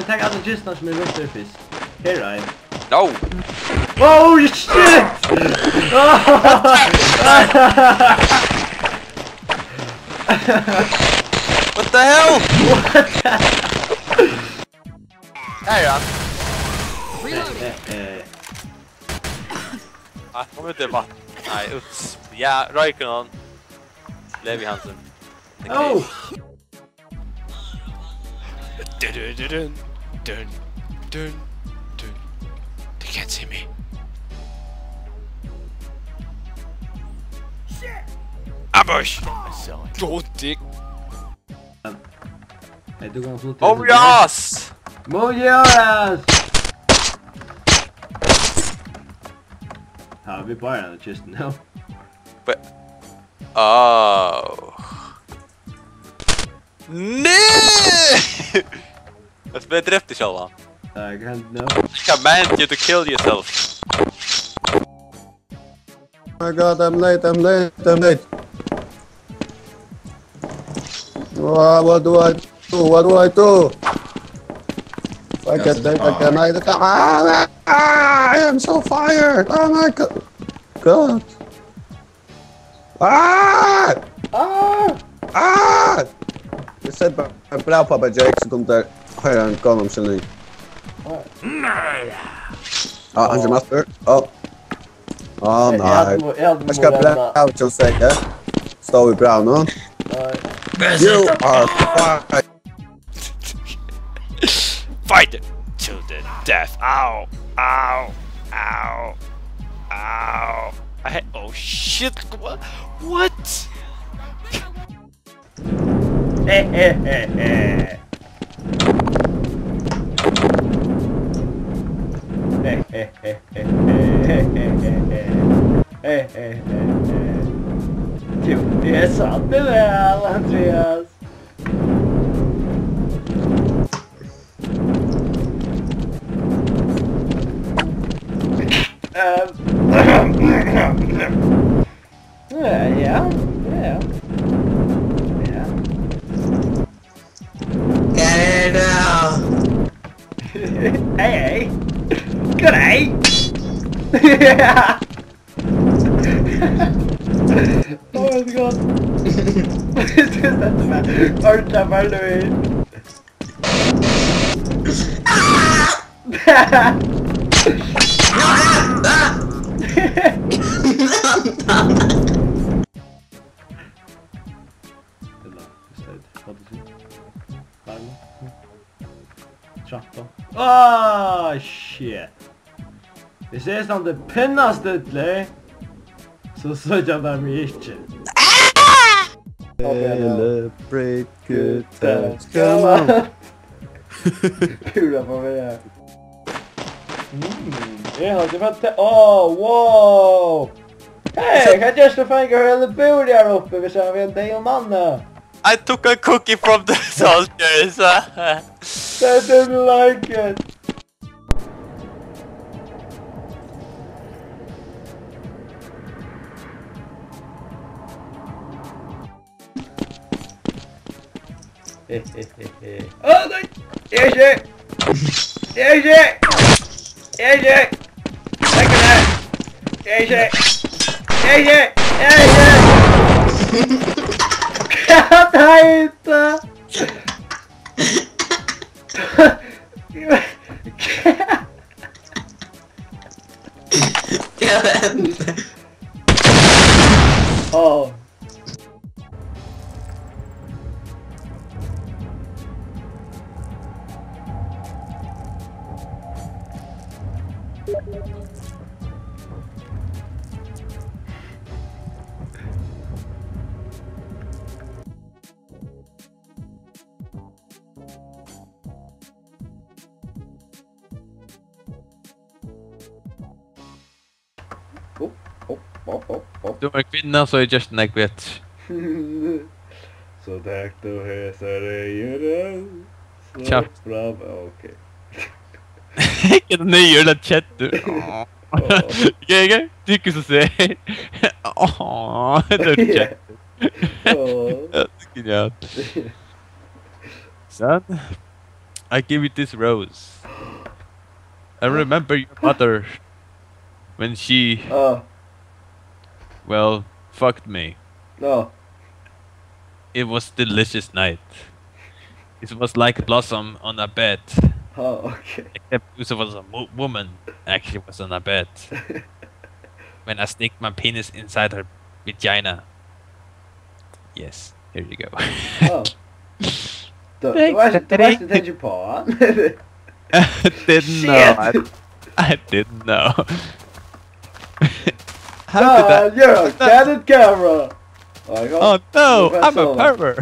vi tar alla kistorna som är runt där fisk. Here I. No! Oh shit! What the hell? Där är han. Ah, kom ut i vatten. Nej, ups. Ja, Raikkonen. Levi Hansen. Oh! Dun, dun, dun, dun, dun. They can't see me. Ambush! Don't dig. Hey, du kan slå till. Oh yes! Mojoras! Ja, vi bara den kisten nu. But oh. Nej! Jag spelar drift i själva. I can't know. I command you to kill yourself. Oh my god, I'm late. What do I do? I get there again. I am so fired. Oh my god. Jag sätter bara en bra pappa Jake så kommer där höra en gomlum samling. Ja, han är master. Oh, nej. Jag ska bra ut och säga. Står vi bra nu? You are fired. Fight it to the death. Ow! Ow! Ow! Ow! Oh shit! What? Jo, det är sant det väl, Andreas. Ja. Get it out. Hej. Good day. Oh my god. What is this man? Orta Marlowe. Oh shit. Det ser som det pinnaste utlöj. Så söker jag mig inte. Celebrate good times. Come on. Pura på mig här. Jag har inte fått... Oh, wow! Hej, kan jag slå fanga hur det bor där uppe? Vi ser en del manna. I took a cookie from the soldiers. I didn't like it. Oh, nej! Erkjö! Tack för det! Erkjö! Kan jag inte! Oh. Du är kvinna så är just en äggvet. Så tack då hälsar dig. Tja. Bra, okej. Vilken nygjorda chatt du. Okej, tycker så säger. Det är chatt. Jag tycker jag. Sen. I give you this rose. I remember your mother when she, well, fucked me. No. It was delicious night. It was like a blossom on a bed. Oh, okay. Except it was a woman actually was on a bed. When I stick my penis inside her vagina. Yes, here you go. Oh. Det värsta tänker på han. I didn't know. I didn't know. How did that? You're a candid camera. Oh no, I'm a pervert.